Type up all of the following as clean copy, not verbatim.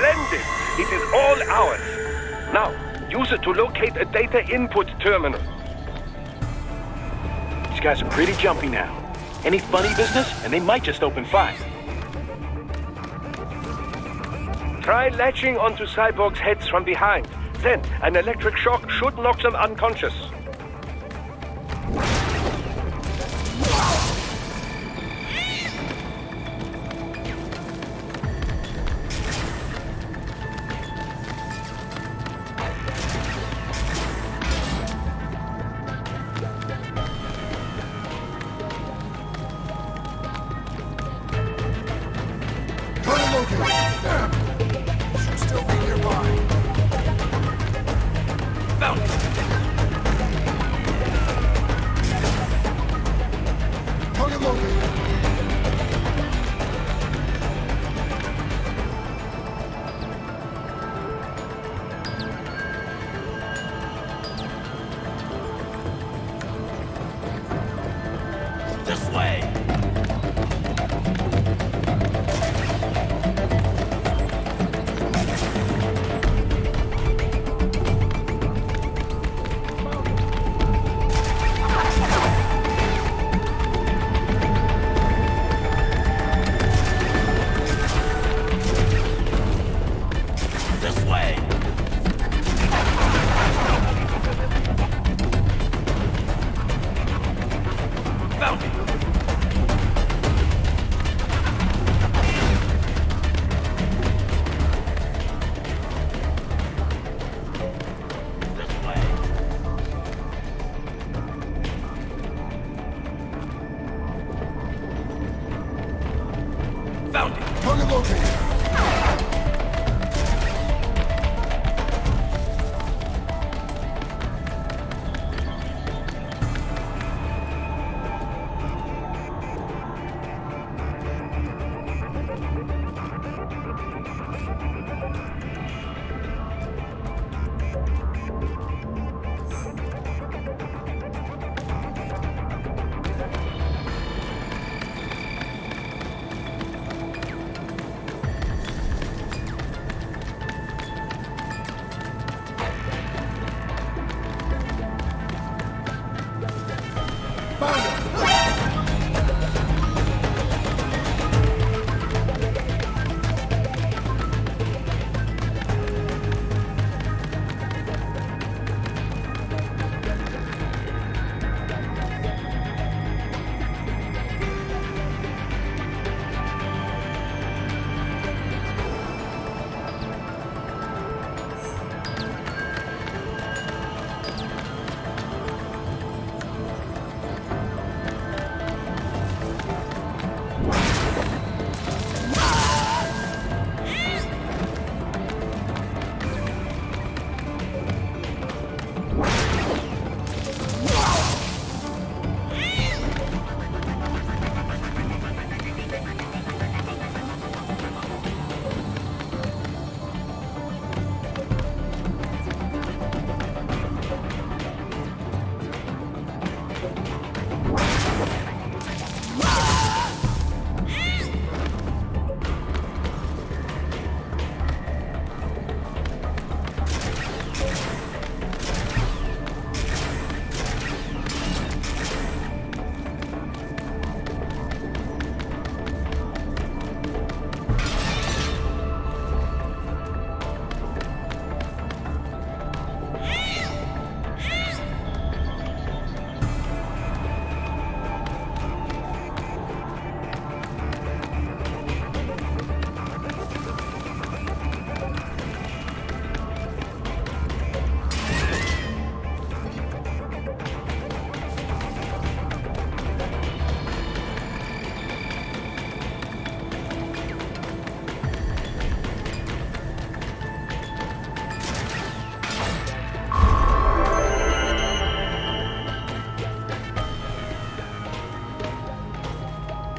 Splendid! It is all ours. Now, use it to locate a data input terminal. These guys are pretty jumpy now. Any funny business, and they might just open fire. Try latching onto cyborgs' heads from behind. Then, an electric shock should knock them unconscious.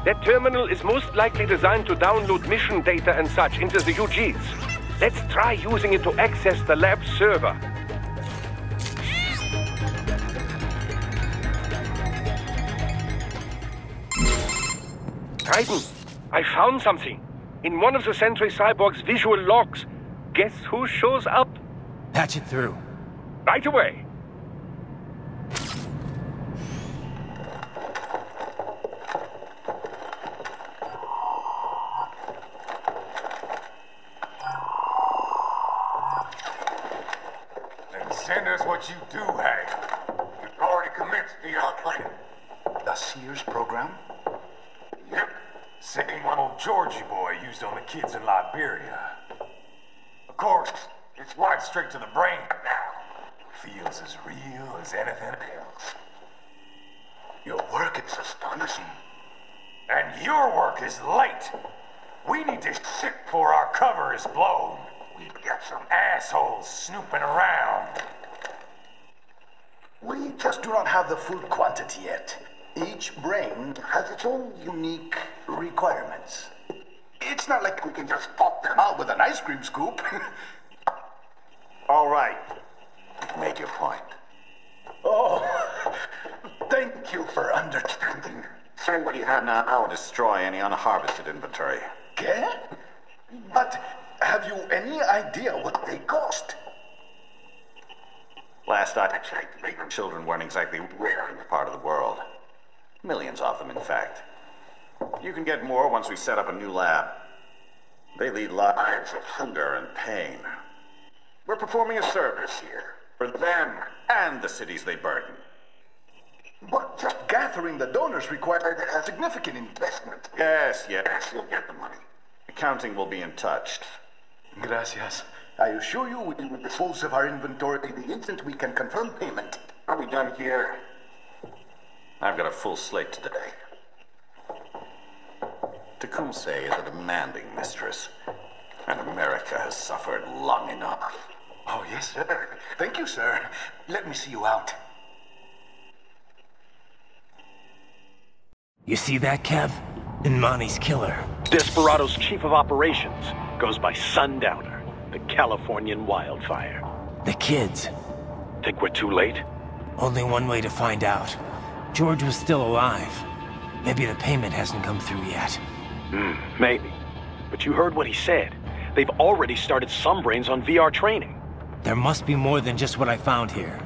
That terminal is most likely designed to download mission data and such into the UGs. Let's try using it to access the lab server. Titan, I found something. In one of the Sentry Cyborg's visual logs. Guess who shows up? Patch it through. Right away. Then send us what you do have. You've already commenced the outline. The Sears program? Yep. Same one old Georgie boy used on the kids in Liberia. Of course, it's wired straight to the brain now. Feels as real as anything else. Your work is astonishing. And your work is late. We need to ship before our cover is blown. We've got some assholes snooping around. We just do not have the full quantity yet. Each brain has its own unique requirements. It's not like we can just pop them out with an ice cream scoop. All right. Make your point. Oh, thank you for understanding. Send what you have now. I'll destroy any unharvested inventory. Okay? But have you any idea what they cost? Last I checked, children weren't exactly rare in the part of the world. Millions of them, in fact. You can get more once we set up a new lab. They lead lives of hunger and pain. We're performing a service here. For them and the cities they burden. But just gathering the donors required a significant investment. Yes, you'll get the money. Accounting will be in touch. Gracias. I assure you we will dispose of our inventory the instant we can confirm payment. Are we done here? I've got a full slate today. Tecumseh is a demanding mistress, and America has suffered long enough. Oh, yes, sir. Thank you, sir. Let me see you out. You see that, Kev? Inmani's killer. Desperado's chief of operations goes by Sundowner, the Californian wildfire. The kids. Think we're too late? Only one way to find out. George was still alive. Maybe the payment hasn't come through yet. Maybe. But you heard what he said. They've already started some brains on VR training. There must be more than just what I found here.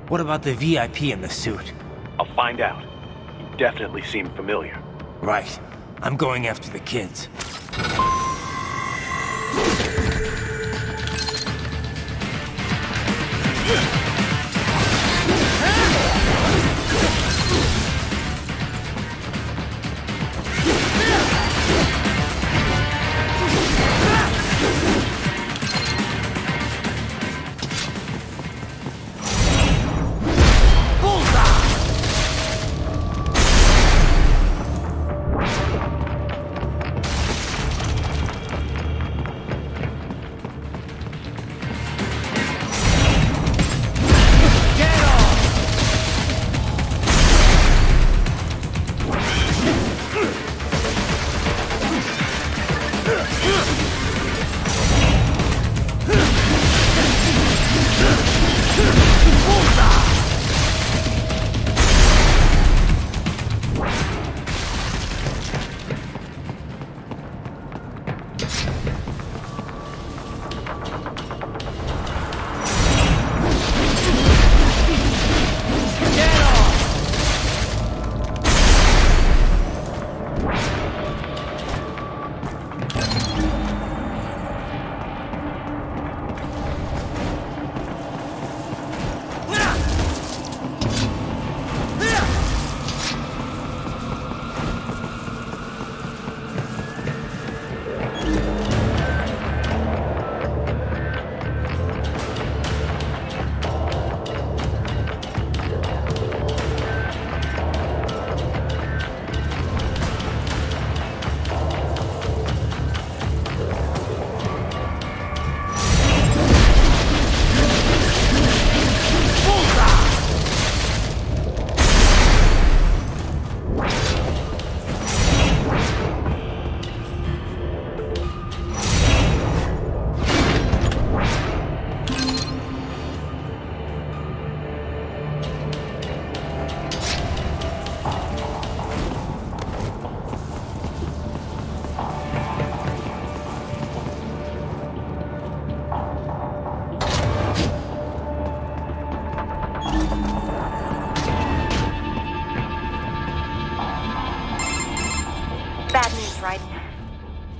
What about the VIP in the suit? I'll find out. He definitely seemed familiar. Right. I'm going after the kids.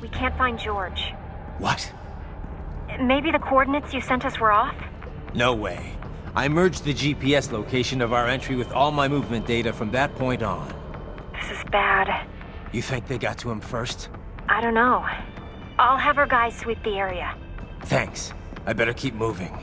We can't find George. What? Maybe the coordinates you sent us were off? No way. I merged the GPS location of our entry with all my movement data from that point on. This is bad. You think they got to him first? I don't know. I'll have our guys sweep the area. Thanks. I better keep moving.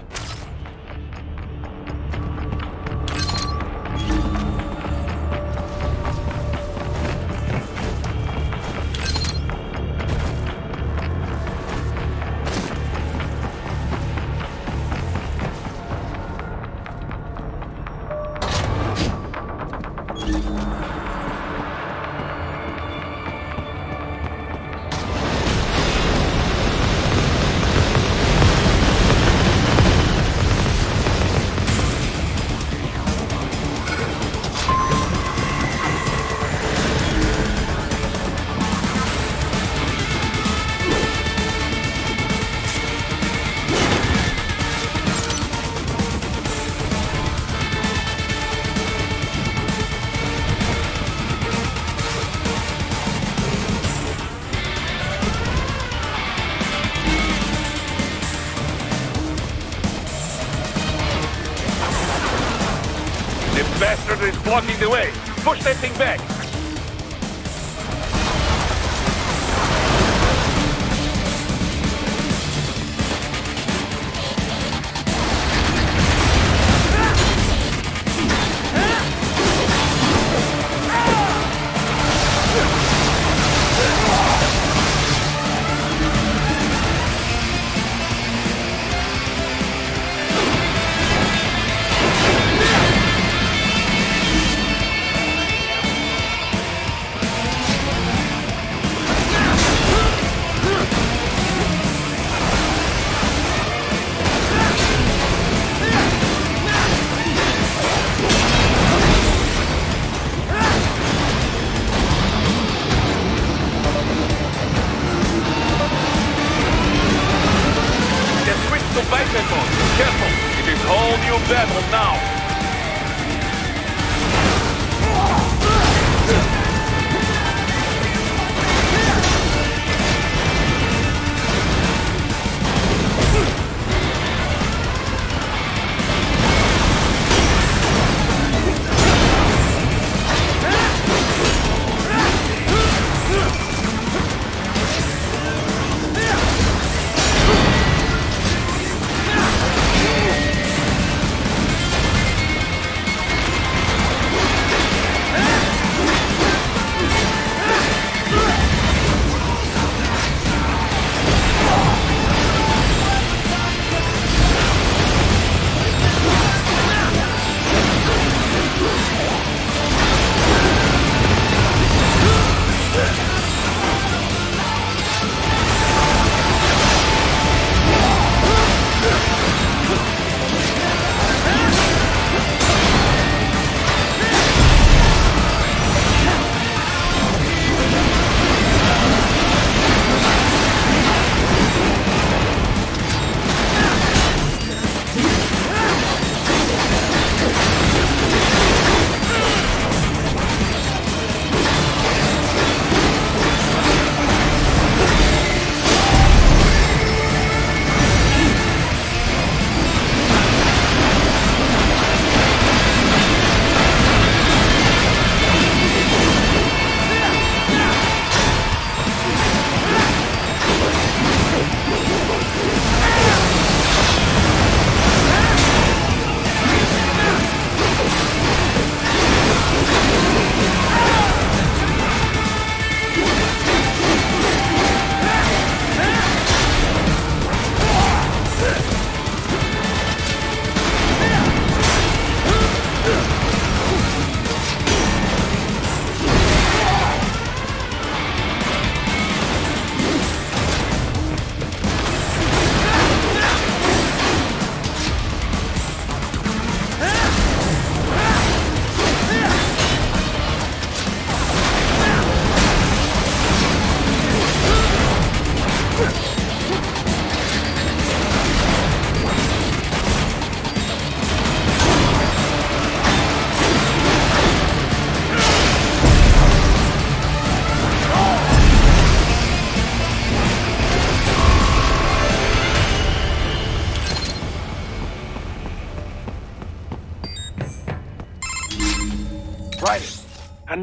Bastard is blocking the way. Push that thing back.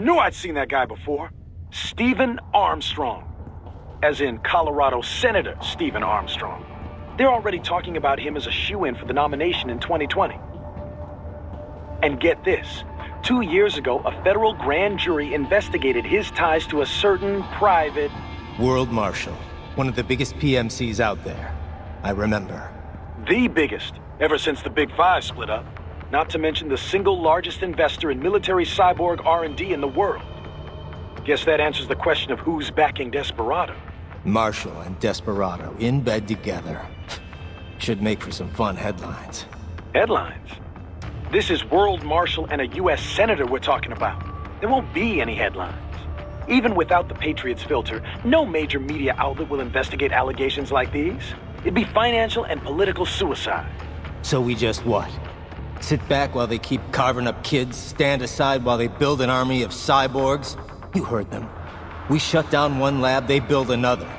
knew I'd seen that guy before. Stephen Armstrong. As in Colorado Senator Stephen Armstrong. They're already talking about him as a shoo-in for the nomination in 2020. And get this. 2 years ago, a federal grand jury investigated his ties to a certain private... World Marshal. One of the biggest PMCs out there. I remember. The biggest, ever since the Big Five split up. Not to mention the single largest investor in military cyborg R&D in the world. Guess that answers the question of who's backing Desperado. Marshall and Desperado in bed together. Should make for some fun headlines. Headlines? This is World Marshal and a U.S. Senator we're talking about. There won't be any headlines. Even without the Patriots filter, no major media outlet will investigate allegations like these. It'd be financial and political suicide. So we just what? Sit back while they keep carving up kids, stand aside while they build an army of cyborgs? You heard them. We shut down one lab, they build another.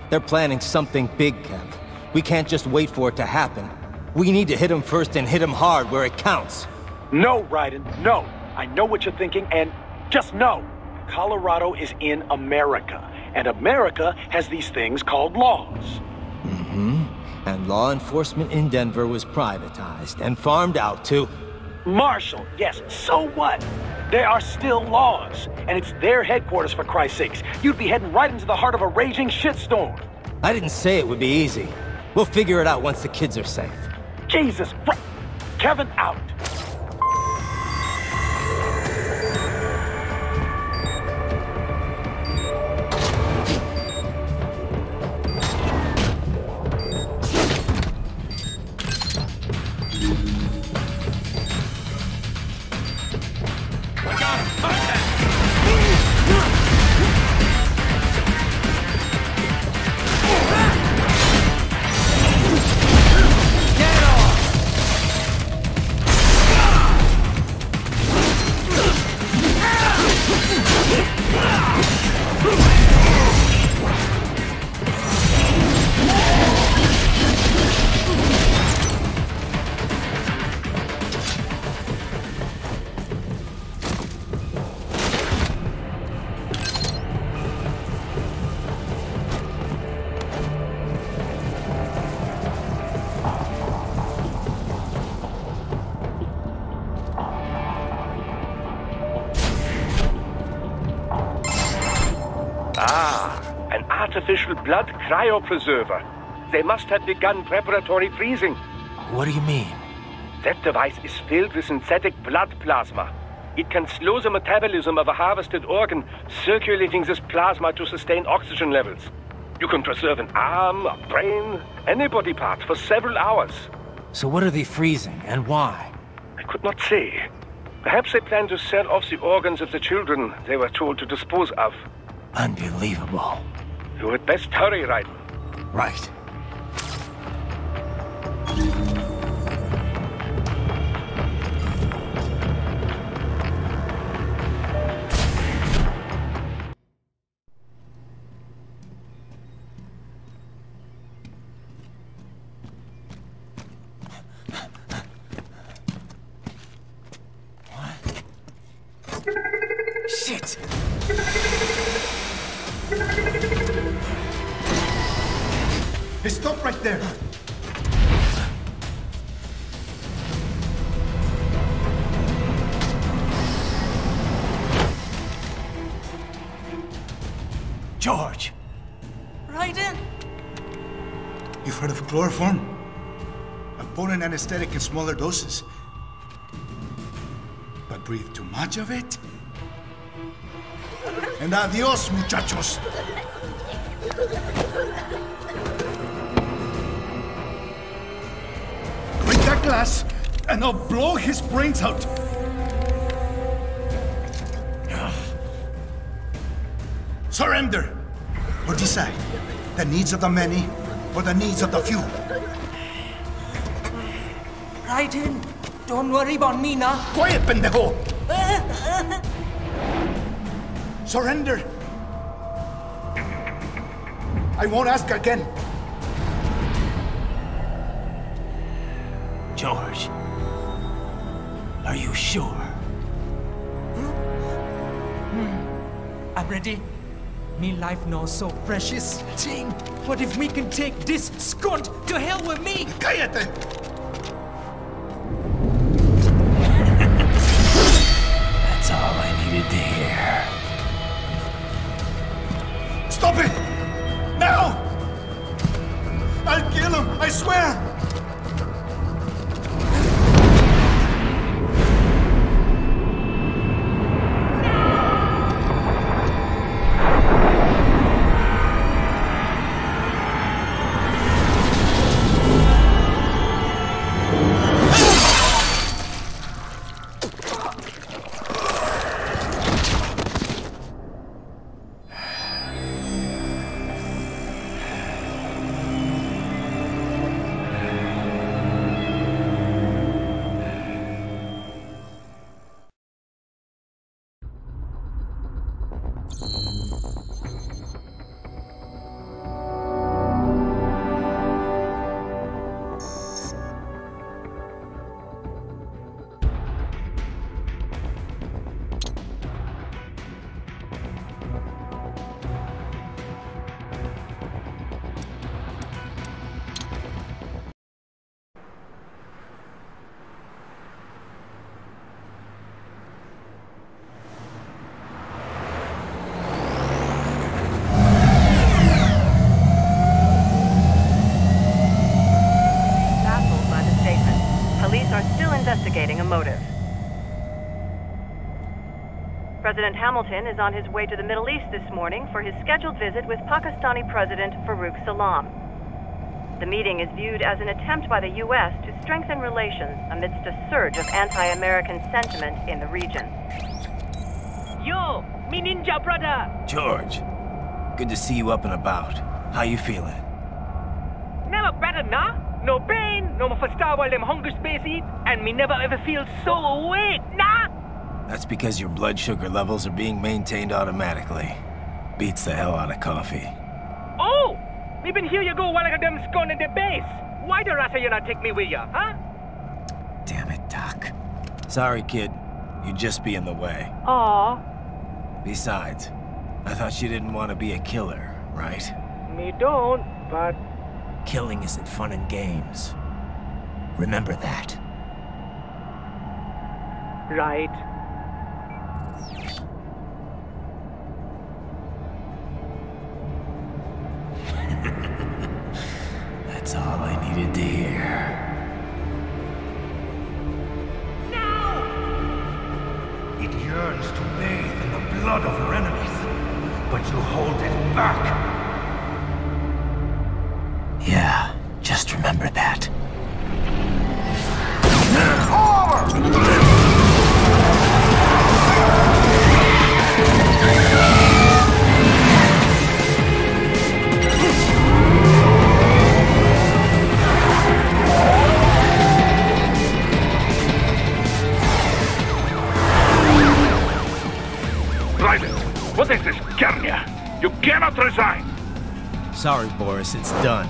They're planning something big, Kev. We can't just wait for it to happen. We need to hit them first and hit them hard where it counts. No, Raiden, no. I know what you're thinking, and just no. Colorado is in America, and America has these things called laws. Mm-hmm. And law enforcement in Denver was privatized and farmed out to... Marshall, yes, so what? There are still laws, and it's their headquarters, for Christ's sakes. You'd be heading right into the heart of a raging shitstorm. I didn't say it would be easy. We'll figure it out once the kids are safe. Jesus, Kevin out. An artificial blood cryopreserver. They must have begun preparatory freezing. What do you mean? That device is filled with synthetic blood plasma. It can slow the metabolism of a harvested organ, circulating this plasma to sustain oxygen levels. You can preserve an arm, a brain, any body part for several hours. So what are they freezing, and why? I could not say. Perhaps they plan to sell off the organs of the children they were told to dispose of. Unbelievable. You had best hurry, Raiden. Right. Shit! Hey, stop right there! George! Raiden! You've heard of chloroform? A potent anesthetic in smaller doses. But breathe too much of it? And adios, muchachos! Break that glass, and I'll blow his brains out! Surrender! Or decide, the needs of the many, or the needs of the few. Raiden, don't worry about me now. Quiet, pendejo! Surrender! I won't ask again. George, are you sure? I'm ready. Me life now so precious. Team, what if we can take this skunt to hell with me? Cállate! That's all I needed to hear. Stop it! Now! I'll kill him, I swear! Investigating a motive. President Hamilton is on his way to the Middle East this morning for his scheduled visit with Pakistani President Farouk Salam. The meeting is viewed as an attempt by the U.S. to strengthen relations amidst a surge of anti-American sentiment in the region. Yo, me ninja brother! George, good to see you up and about. How you feeling? Never better, nah? No pain, no more star while them hunger space eat, and me never ever feel so awake, nah? That's because your blood sugar levels are being maintained automatically. Beats the hell out of coffee. Oh! Me been here you go while I got them scone in the base. Why the rasta you not take me with ya, huh? Damn it, Doc. Sorry, kid. You'd just be in the way. Aw. Besides, I thought you didn't want to be a killer, right? Me don't, but... Killing isn't fun and games. Remember that. Right. That's all I needed to hear. It yearns to bathe in the blood of your enemies, but you hold it back. Yeah, just remember that. Ryder, what is this, Garnia? You cannot resign! Sorry, Boris, it's done.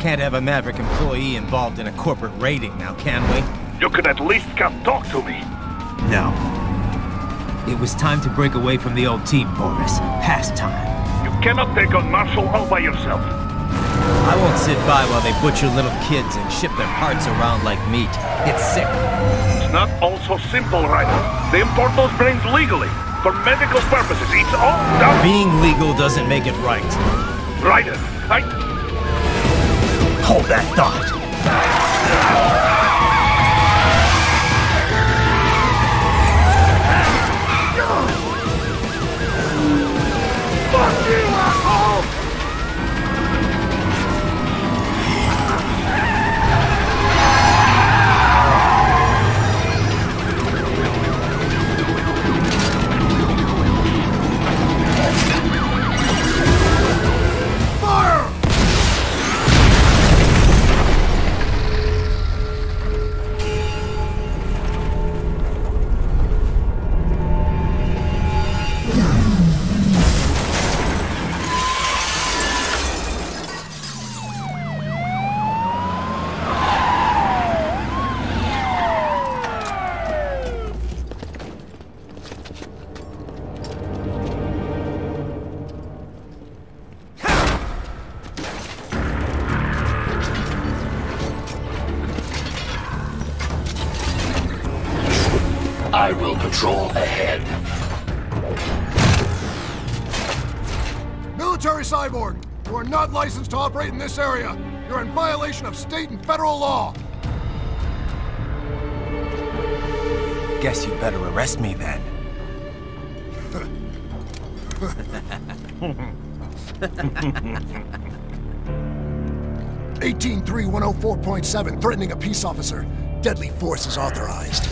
Can't have a Maverick employee involved in a corporate raiding now, can we? You could at least come talk to me. No. It was time to break away from the old team, Boris. Past time. You cannot take on Marshall all by yourself. I won't sit by while they butcher little kids and ship their parts around like meat. It's sick. It's not all so simple, Ryder. They import those brains legally. For medical purposes, it's all done. Being legal doesn't make it right. Ryder, Hold that thought. Fuck you, asshole! I will patrol ahead. Military cyborg, you are not licensed to operate in this area. You're in violation of state and federal law. Guess you better arrest me then. 183-104.7, threatening a peace officer. Deadly force is authorized.